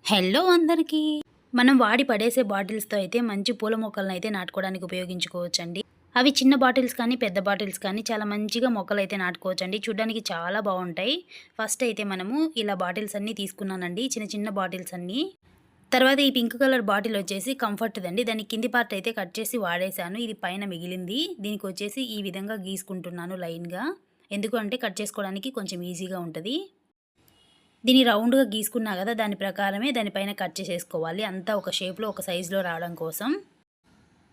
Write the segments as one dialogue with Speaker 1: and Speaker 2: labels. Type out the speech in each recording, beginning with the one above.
Speaker 1: Hello అందరికీ. మనం వాడి పడేసే బాటిల్స్‌తో అయితే మంచి పూల మొక్కలనైతే నాటుకోవడానికి ఉపయోగించుకోవచ్చండి. అవి చిన్న బాటిల్స్ కానీ, పెద్ద బాటిల్స్ కానీ చాలా మంచిగా మొక్కలైతే నాటుకోవచ్చండి. చూడ్డానికి చాలా బావుంటాయి. ఫస్ట్ అయితే మనము ఇలా బాటిల్స్ అన్నీ తీసుకున్నానండి. చిన్న చిన్న బాటిల్స్ అన్నీ. తర్వాత ఈ పింక్ కలర్ బాటిల్ వచ్చేసి కంఫర్ట్‌దండి. దాని కింది పార్ట్ అయితే కట్ చేసి వాడేశాను. ఇది పైన మిగిలింది. దీనికొచ్చేసి ఈ విధంగా గీసుకుంటున్నాను లైన్‌గా. ఎందుకు అంటే కట్ చేసుకోవడానికి కొంచెం ఈజీగా ఉంటది. దీన్ని రౌండ్‌గా గీసుకున్నా గదా! దాని ప్రకారమే దానిపైన కట్ చేసేసుకోవాలి. అంతా ఒక షేప్‌లో, ఒక సైజులో రావడం కోసం.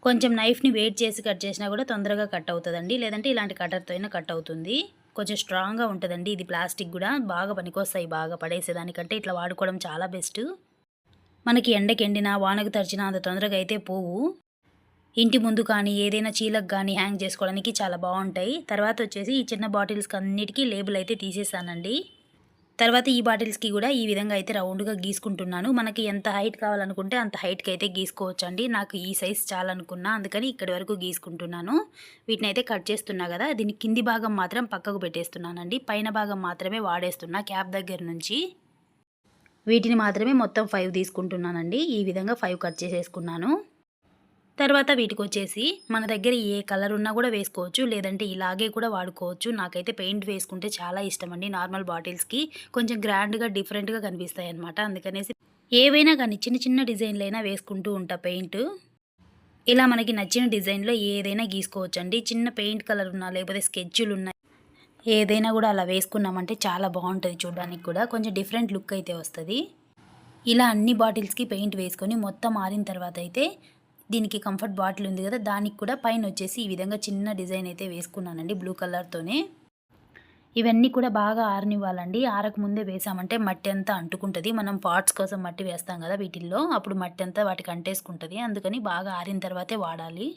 Speaker 1: కొంచెం నైఫ్‌ని వెయిట్ చేసి కట్ చేసినా గూడా తొందరగా కట్ అవుతదండి. లేదంటే ఇలాంటి కట్టర్‌తో అయినా కట్ అవుతుంది. కొంచెం స్ట్రాంగ్‌గా ఉంటదండి. ఇది ప్లాస్టిక్ గూడా బాగా పనికొస్తాయి. బాగా పడేసేదానికంటే ఇట్లా వాడుకోవడం చాలా బెస్ట్. మనకి ఎండకి ఎండినా, వానకు తడిచినా అంత తొందరగా అయితే పోవు. ఇంటి ముందు కానీ, ఏదైనా చీలకు గానీ హ్యాంగ్ చేసుకోవడానికి చాలా బావుంటాయి. తర్వాతొచ్చేసి ఈ చిన్న బాటిల్స్‌కన్నిటికి లేబుల్ అయితే తీసేసానండి. తర్వాత ఈ బాటిల్స్‌కి గూడా ఈ విధంగా అయితే రౌండ్‌గా గీసుకుంటున్నాను. మనకి ఎంత హైట్ కావాలనుకుంటే అంత హైట్‌కైతే గీసుకోవచ్చండి. నాకు ఈ సైజ్ చాలనుకున్నా. అందుకని ఇక్కడి వరకు గీసుకుంటున్నాను. వీటినైతే కట్ చేస్తున్నా గదా! దీని కింది భాగం మాత్రం పక్కకు పెట్టేస్తున్నానండి. పైన భాగం మాత్రమే వాడేస్తున్నా క్యాప్ దగ్గర నుంచి. వీటిని మాత్రమే మొత్తం 5 తీసుకుంటున్నానండి. ఈ విధంగా 5 కట్ చేసేసుకున్నాను. తర్వాత వీటికొచ్చేసి మన దగ్గర ఏ కలర్ ఉన్నా గూడా వేసుకోవచ్చు. లేదంటే ఇలాగే కూడా వాడుకోవచ్చు. నాకైతే పెయింట్ వేసుకుంటే చాలా ఇష్టమండి. నార్మల్ బాటిల్స్‌కి కొంచెం గ్రాండ్‌గా, డిఫరెంట్‌గా కనిపిస్తాయన్నమాట. అందుకనేసి ఏవైనా గానీ చిన్న చిన్న డిజైన్‌లైనా వేసుకుంటూ ఉంటా పెయింటు. ఇలా మనకి నచ్చిన డిజైన్‌లో ఏదైనా గీసుకోవచ్చండి. చిన్న పెయింట్ కలర్ ఉన్నా, లేకపోతే స్కెచ్‌లున్నా ఏదైనా గూడా అలా వేసుకున్నామంటే చాలా బావుంటది చూడ్డానికి కూడా. కొంచెం డిఫరెంట్ లుక్ అయితే వస్తది. ఇలా అన్ని బాటిల్స్‌కి పెయింట్ వేసుకొని మొత్తం ఆరిన తర్వాత అయితే దీనికి కంఫర్ట్ బాటిల్ ఉంది కదా! దానికి కూడా పైనొచ్చేసి ఈ విధంగా చిన్న డిజైన్ అయితే వేసుకున్నానండి బ్లూ కలర్‌తోనే. ఇవన్నీ కూడా బాగా ఆరనివ్వాలండి. ఆరకముందే వేసామంటే మట్టి అంతా అంటుకుంటది. మనం పాట్స్ కోసం మట్టి వేస్తాం కదా! వీటిల్లో అప్పుడు మట్టి అంతా వాటికి అంటేసుకుంటది. అందుకని బాగా ఆరిన తర్వాతే వాడాలి.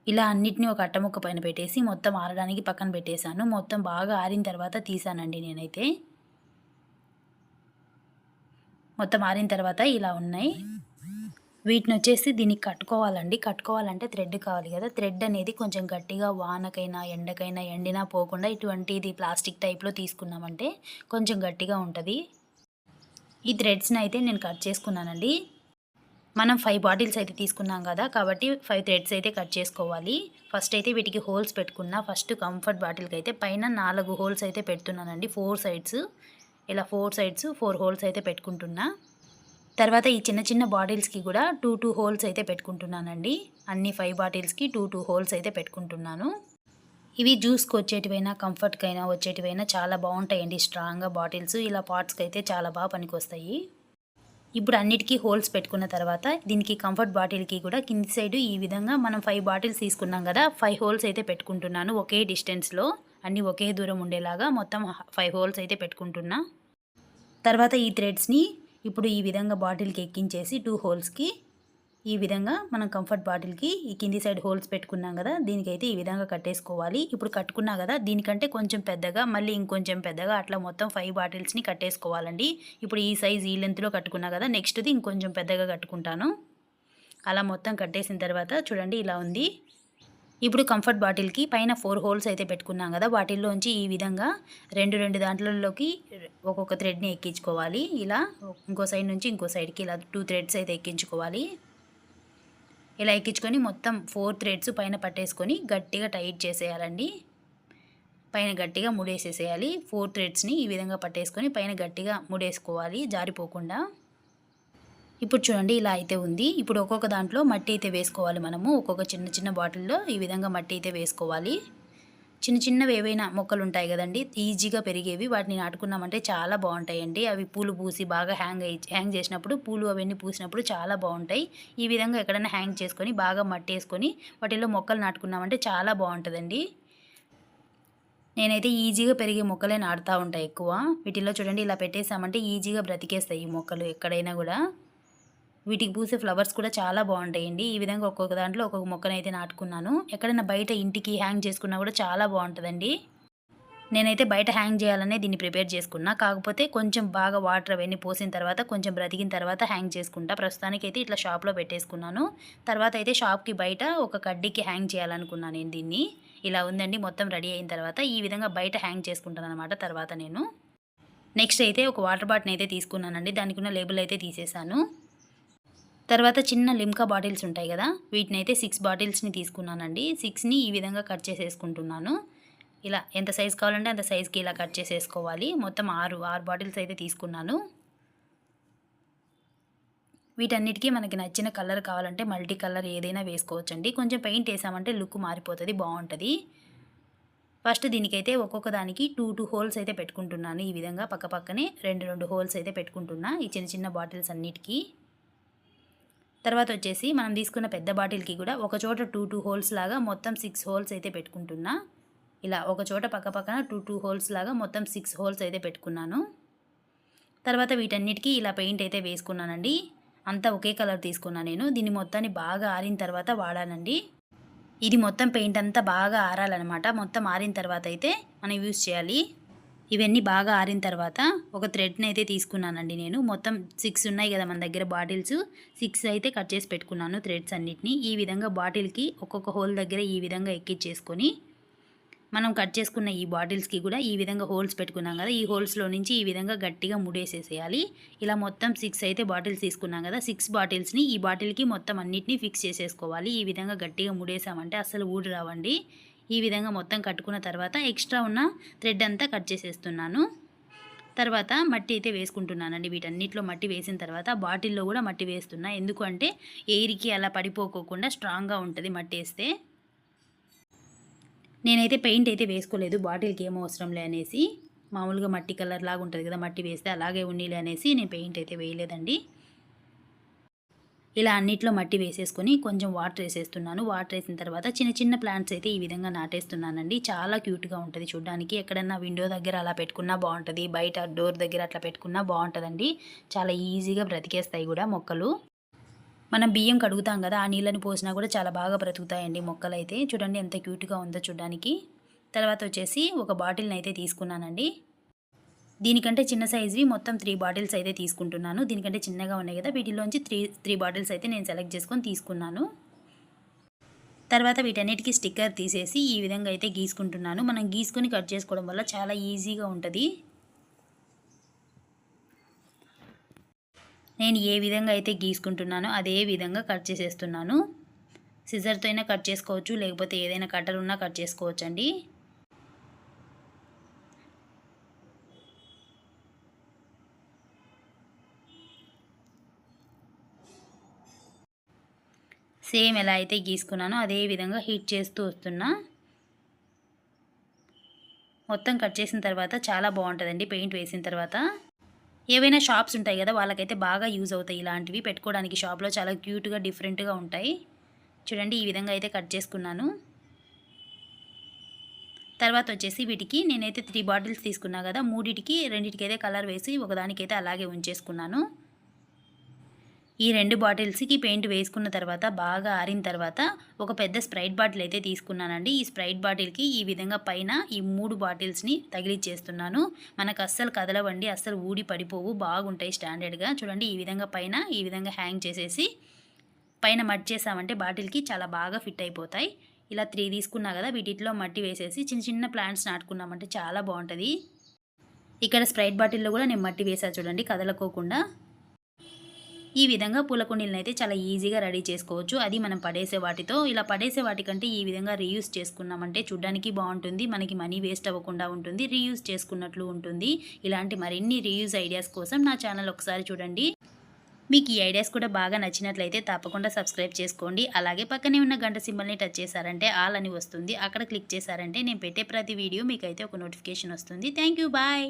Speaker 1: ఇలా అన్నిటిని ఒక అట్టముక్క పైన పెట్టేసి మొత్తం ఆరడానికి పక్కన పెట్టేసాను. మొత్తం బాగా ఆరిన తర్వాత తీసానండి నేనైతే. మొత్తం ఆరిన తర్వాత ఇలా ఉన్నాయి. వీటినొచ్చేసి దీనికి కట్టుకోవాలండి. కట్టుకోవాలంటే థ్రెడ్ కావాలి గదా! థ్రెడ్ అనేది కొంచెం గట్టిగా వానకైనా, ఎండకైనా ఎండినా పోకుండా ఇటువంటిది ప్లాస్టిక్ టైప్‌లో తీసుకున్నామంటే కొంచెం గట్టిగా ఉంటది. ఈ థ్రెడ్స్‌నయితే నేను కట్ చేసుకున్నానండి. మనం 5 బాటిల్స్ అయితే తీసుకున్నాం గదా! కాబట్టి 5 థ్రెడ్స్ అయితే కట్ చేసుకోవాలి. ఫస్ట్ అయితే వీటికి హోల్స్ పెట్టుకున్నా. ఫస్ట్ కంఫర్ట్ బాటిల్‌కైతే పైన 4 హోల్స్ అయితే పెడుతున్నానండి. 4 సైడ్స్. ఇలా 4 సైడ్స్ 4 హోల్స్ అయితే పెట్టుకుంటున్నా. తర్వాత ఈ చిన్న చిన్న బాటిల్స్‌కి గూడా 2 హోల్స్ అయితే పెట్టుకుంటున్నానండి. అన్ని 5 బాటిల్స్‌కి 2 హోల్స్ అయితే పెట్టుకుంటున్నాను. ఇవి జ్యూస్‌కొచ్చేటివైనా, కంఫర్ట్‌కైనా వచ్చేటివైనా చాలా బావుంటాయండి స్ట్రాంగ్‌గా బాటిల్స్. ఇలా పాట్స్‌కైతే చాలా పనికొస్తాయి. ఇప్పుడు అన్నిటికి హోల్స్ పెట్టుకున్న తర్వాత దీనికి కంఫర్ట్ బాటిల్‌కి కూడా కింది సైడు ఈ విధంగా మనం 5 బాటిల్స్ తీసుకున్నాం గదా! 5 హోల్స్ అయితే పెట్టుకుంటున్నాను. ఒకే డిస్టెన్స్‌లో అన్నీ ఒకే దూరం ఉండేలాగా మొత్తం 5 హోల్స్ అయితే పెట్టుకుంటున్నా. తర్వాత ఈ థ్రెడ్స్‌ని ఇప్పుడు ఈ విధంగా బాటిల్‌కి ఎక్కించేసి 2 హోల్స్‌కి ఈ విధంగా మనం కంఫర్ట్ బాటిల్‌కి ఈ కింది సైడ్ హోల్స్ పెట్టుకున్నాం గదా! దీనికైతే ఈ విధంగా కట్టేసుకోవాలి. ఇప్పుడు కట్టుకున్నా గదా! దీనికంటే కొంచెం పెద్దగా మళ్ళీ ఇంకొంచెం పెద్దగా అట్లా మొత్తం 5 బాటిల్స్‌ని కట్టేసుకోవాలండి. ఇప్పుడు ఈ సైజ్ ఈ లెంగ్త్‌లో కట్టుకున్నా గదా! నెక్స్ట్‌ది ఇంకొంచెం పెద్దగా కట్టుకుంటాను. అలా మొత్తం కట్టేసిన తర్వాత చూడండి ఇలా ఉంది. ఇప్పుడు కంఫర్ట్ బాటిల్‌కి పైన 4 హోల్స్ అయితే పెట్టుకున్నాం గదా! వాటిల్లోంచి ఈ విధంగా 2 దాంట్లలోకి ఒక్కొక్క థ్రెడ్‌ని ఎక్కించుకోవాలి. ఇలా ఇంకో సైడ్ నుంచి ఇంకో సైడ్‌కి ఇలా 2 థ్రెడ్స్ అయితే ఎక్కించుకోవాలి. ఇలా ఎక్కించుకొని మొత్తం 4 థ్రెడ్స్ పైన పట్టేసుకొని గట్టిగా టైట్ చేసేయాలండి. పైన గట్టిగా ముడేసేసేయాలి. 4 థ్రెడ్స్‌ని ఈ విధంగా పట్టేసుకొని పైన గట్టిగా ముడేసుకోవాలి జారిపోకుండా. ఇప్పుడు చూడండి ఇలా అయితే ఉంది. ఇప్పుడు ఒక్కొక్క దాంట్లో మట్టి అయితే వేసుకోవాలి మనము. ఒక్కొక్క చిన్న చిన్న బాటిల్‌లో ఈ విధంగా మట్టి అయితే వేసుకోవాలి. చిన్న చిన్నవి ఏవైనా మొక్కలుంటాయి గదండీ! ఈజీగా పెరిగేవి. వాటిని నాటుకున్నామంటే చాలా బావుంటాయండి. అవి పూలు పూసి బాగా హ్యాంగ్ చేసినప్పుడు పూలు అవన్నీ పూసినప్పుడు చాలా బావుంటాయి. ఈ విధంగా ఎక్కడైనా హ్యాంగ్ చేసుకొని బాగా మట్టేసుకొని వాటిల్లో మొక్కలు నాటుకున్నామంటే చాలా బావుంటదండి. నేనైతే ఈజీగా పెరిగే మొక్కలే నాటుతా ఉంటా ఎక్కువ. వీటిల్లో చూడండి ఇలా పెట్టేసామంటే ఈజీగా బ్రతికేస్తాయి ఈ మొక్కలు ఎక్కడైనా గూడా. వీటికి పూసే ఫ్లవర్స్ కూడా చాలా బావుంటాయండి. ఈ విధంగా ఒక్కొక్క దాంట్లో ఒక్కొక్క మొక్కనైతే నాటుకున్నాను. ఎక్కడైనా బయట ఇంటికి హ్యాంగ్ చేసుకున్నా కూడా చాలా బావుంటదండి. నేనైతే బయట హ్యాంగ్ చేయాలనే దీన్ని ప్రిపేర్ చేసుకున్నా. కాకపోతే కొంచెం బాగా వాటర్ అవన్నీ పోసిన తర్వాత కొంచెం బ్రతికిన తర్వాత హ్యాంగ్ చేసుకుంటా. ప్రస్తుతానికైతే ఇట్లా షాప్‌లో పెట్టేసుకున్నాను. తర్వాత అయితే షాప్‌కి బయట ఒక కడ్డీకి హ్యాంగ్ చేయాలనుకున్నా నేను దీన్ని. ఇలా ఉందండి మొత్తం రెడీ అయిన తర్వాత ఈ విధంగా బయట హ్యాంగ్ చేసుకుంటాననమాట తర్వాత నేను. నెక్స్ట్ అయితే ఒక వాటర్ బాటిల్ అయితే తీసుకున్నానండి. దానికి ఉన్న లేబుల్ అయితే తీసేసాను. తర్వాత చిన్న లిమ్కా బాటిల్స్ ఉంటాయి కదా, వీటిని అయితే 6 బాటిల్స్ని తీసుకున్నానండి. 6ని ఈ విధంగా కట్ చేసేసుకుంటున్నాను. ఇలా ఎంత సైజ్ కావాలంటే అంత సైజ్కి ఇలా కట్ చేసేసుకోవాలి. మొత్తం 6 బాటిల్స్ అయితే తీసుకున్నాను. వీటన్నిటికీ మనకి నచ్చిన కలర్ కావాలంటే మల్టీ కలర్ ఏదైనా వేసుకోవచ్చండి. కొంచెం పెయింట్ వేసామంటే లుక్ మారిపోతుంది, బాగుంటుంది. ఫస్ట్ దీనికైతే ఒక్కొక్క దానికి 2 హోల్స్ అయితే పెట్టుకుంటున్నాను. ఈ విధంగా పక్క పక్కనే 2 హోల్స్ అయితే పెట్టుకుంటున్నా ఈ చిన్న చిన్న బాటిల్స్ అన్నిటికీ. తర్వాత వచ్చేసి మనం తీసుకున్న పెద్ద బాటిల్కి కూడా ఒక చోట 2 హోల్స్ లాగా మొత్తం 6 హోల్స్ అయితే పెట్టుకుంటున్నా. ఇలా ఒక చోట పక్క పక్కన 2 హోల్స్ లాగా మొత్తం 6 హోల్స్ అయితే పెట్టుకున్నాను. తర్వాత వీటన్నిటికీ ఇలా పెయింట్ అయితే వేసుకున్నానండి. అంతా ఒకే కలర్ తీసుకున్నాను నేను. దీన్ని మొత్తాన్ని బాగా ఆరిన తర్వాత వాడానండి. ఇది మొత్తం పెయింట్ అంతా బాగా ఆరాలన్నమాట. మొత్తం ఆరిన తర్వాత అయితే మనం యూజ్ చేయాలి. ఇవన్నీ బాగా ఆరిన తర్వాత ఒక థ్రెడ్ని అయితే తీసుకున్నానండి నేను. మొత్తం 6 ఉన్నాయి కదా మన దగ్గర బాటిల్స్, 6 అయితే కట్ చేసి పెట్టుకున్నాను థ్రెడ్స్ అన్నిటిని. ఈ విధంగా బాటిల్కి ఒక్కొక్క హోల్ దగ్గర ఈ విధంగా ఎక్కించేసుకొని మనం కట్ చేసుకున్న ఈ బాటిల్స్కి కూడా ఈ విధంగా హోల్స్ పెట్టుకున్నాం కదా, ఈ హోల్స్లో నుంచి ఈ విధంగా గట్టిగా ముడేసేసేయాలి. ఇలా మొత్తం 6 అయితే బాటిల్స్ తీసుకున్నాం కదా, 6 బాటిల్స్ని ఈ బాటిల్కి మొత్తం అన్నిటినీ ఫిక్స్ చేసేసుకోవాలి. ఈ విధంగా గట్టిగా ముడేసామంటే అసలు ఊడి రావండి. ఈ విధంగా మొత్తం కట్టుకున్న తర్వాత ఎక్స్ట్రా ఉన్న థ్రెడ్ అంతా కట్ చేసేస్తున్నాను. తర్వాత మట్టి అయితే వేసుకుంటున్నానండి. వీటన్నిటిలో మట్టి వేసిన తర్వాత బాటిల్లో కూడా మట్టి వేస్తున్నా. ఎందుకంటే ఎయిర్కి అలా పడిపోకోకుండా స్ట్రాంగ్గా ఉంటుంది మట్టి వేస్తే. నేనైతే పెయింట్ అయితే వేసుకోలేదు, బాటిల్కి ఏమో అవసరంలే అనేసి. మామూలుగా మట్టి కలర్ లాగా ఉంటుంది కదా, మట్టి వేస్తే అలాగే ఉండీలే అనేసి నేను పెయింట్ అయితే వేయలేదండి. ఇలా అన్నిట్లో మట్టి వేసేసుకొని కొంచెం వాటర్ వేసేస్తున్నాను. వాటర్ వేసిన తర్వాత చిన్న చిన్న ప్లాంట్స్ అయితే ఈ విధంగా నాటేస్తున్నానండి. చాలా క్యూట్గా ఉంటుంది చూడడానికి. ఎక్కడన్నా విండో దగ్గర అలా పెట్టుకున్నా బాగుంటుంది, బయట డోర్ దగ్గర అట్లా పెట్టుకున్నా బాగుంటుందండి. చాలా ఈజీగా బ్రతికేస్తాయి కూడా మొక్కలు. మనం బియ్యం కడుగుతాం కదా, ఆ నీళ్ళని పోసినా కూడా చాలా బాగా బ్రతుకుతాయండి మొక్కలు అయితే. చూడండి ఎంత క్యూట్గా ఉందో చూడడానికి. తర్వాత వచ్చేసి ఒక బాటిల్ని అయితే తీసుకున్నానండి. దీనికంటే చిన్న సైజువి మొత్తం 3 బాటిల్స్ అయితే తీసుకుంటున్నాను. దీనికంటే చిన్నగా ఉన్నాయి కదా, వీటిలోంచి 3 బాటిల్స్ అయితే నేను సెలెక్ట్ చేసుకొని తీసుకున్నాను. తర్వాత వీటన్నిటికీ స్టిక్కర్ తీసేసి ఈ విధంగా అయితే గీసుకుంటున్నాను. మనం గీసుకొని కట్ చేసుకోవడం వల్ల చాలా ఈజీగా ఉంటుంది. నేను ఏ విధంగా అయితే గీసుకుంటున్నానో అదే విధంగా కట్ చేసేస్తున్నాను. సిజర్తో అయినా కట్ చేసుకోవచ్చు, లేకపోతే ఏదైనా కట్టర్ ఉన్నా కట్ చేసుకోవచ్చు అండి. సేమ్ ఎలా అయితే గీసుకున్నానో అదే విధంగా హీట్ చేస్తూ వస్తున్నా. మొత్తం కట్ చేసిన తర్వాత చాలా బాగుంటుందండి పెయింట్ వేసిన తర్వాత. ఏవైనా షాప్స్ ఉంటాయి కదా, వాళ్ళకైతే బాగా యూజ్ అవుతాయి ఇలాంటివి పెట్టుకోవడానికి. షాప్లో చాలా క్యూట్గా డిఫరెంట్గా ఉంటాయి. చూడండి ఈ విధంగా అయితే కట్ చేసుకున్నాను. తర్వాత వచ్చేసి వీటికి నేనైతే 3 బాటిల్స్ తీసుకున్నా కదా, 3టికి 2టికి అయితే కలర్ వేసి ఒకదానికైతే అలాగే ఉంచేసుకున్నాను. ఈ 2 బాటిల్స్కి పెయింట్ వేసుకున్న తర్వాత బాగా ఆరిన తర్వాత ఒక పెద్ద స్ప్రైట్ బాటిల్ అయితే తీసుకున్నానండి. ఈ స్ప్రైట్ బాటిల్కి ఈ విధంగా పైన ఈ 3 బాటిల్స్ని తగిలిచ్చేస్తున్నాను. మనకు అస్సలు కదలవండి, అస్సలు ఊడి పడిపోవు, బాగుంటాయి స్టాండర్డ్గా. చూడండి ఈ విధంగా పైన ఈ విధంగా హ్యాంగ్ చేసేసి పైన మట్టి చేసామంటే బాటిల్కి చాలా బాగా ఫిట్ అయిపోతాయి. ఇలా 3 తీసుకున్నా కదా, వీటిలో మట్టి వేసేసి చిన్న చిన్న ప్లాంట్స్ నాటుకున్నామంటే చాలా బాగుంటుంది. ఇక్కడ స్ప్రైట్ బాటిల్లో కూడా నేను మట్టి వేసా చూడండి, కదలకోకుండా. ఈ విధంగా పూల కుండీలను అయితే చాలా ఈజీగా రెడీ చేసుకోవచ్చు. అది మనం పడేసే వాటితో. ఇలా పడేసే వాటికంటే ఈ విధంగా రీయూజ్ చేసుకున్నామంటే చూడడానికి బాగుంటుంది, మనకి మనీ వేస్ట్ అవ్వకుండా ఉంటుంది, రీయూజ్ చేసుకున్నట్లు ఉంటుంది. ఇలాంటి మరిన్ని రీయూజ్ ఐడియాస్ కోసం నా ఛానల్ ఒకసారి చూడండి. మీకు ఈ ఐడియాస్ కూడా బాగా నచ్చినట్లయితే తప్పకుండా సబ్స్క్రైబ్ చేసుకోండి. అలాగే పక్కనే ఉన్న గంట సింబల్ని టచ్ చేశారంటే ఆల్ అని వస్తుంది. అక్కడ క్లిక్ చేశారంటే నేను పెట్టే ప్రతి వీడియో మీకైతే ఒక నోటిఫికేషన్ వస్తుంది. Thank you, bye.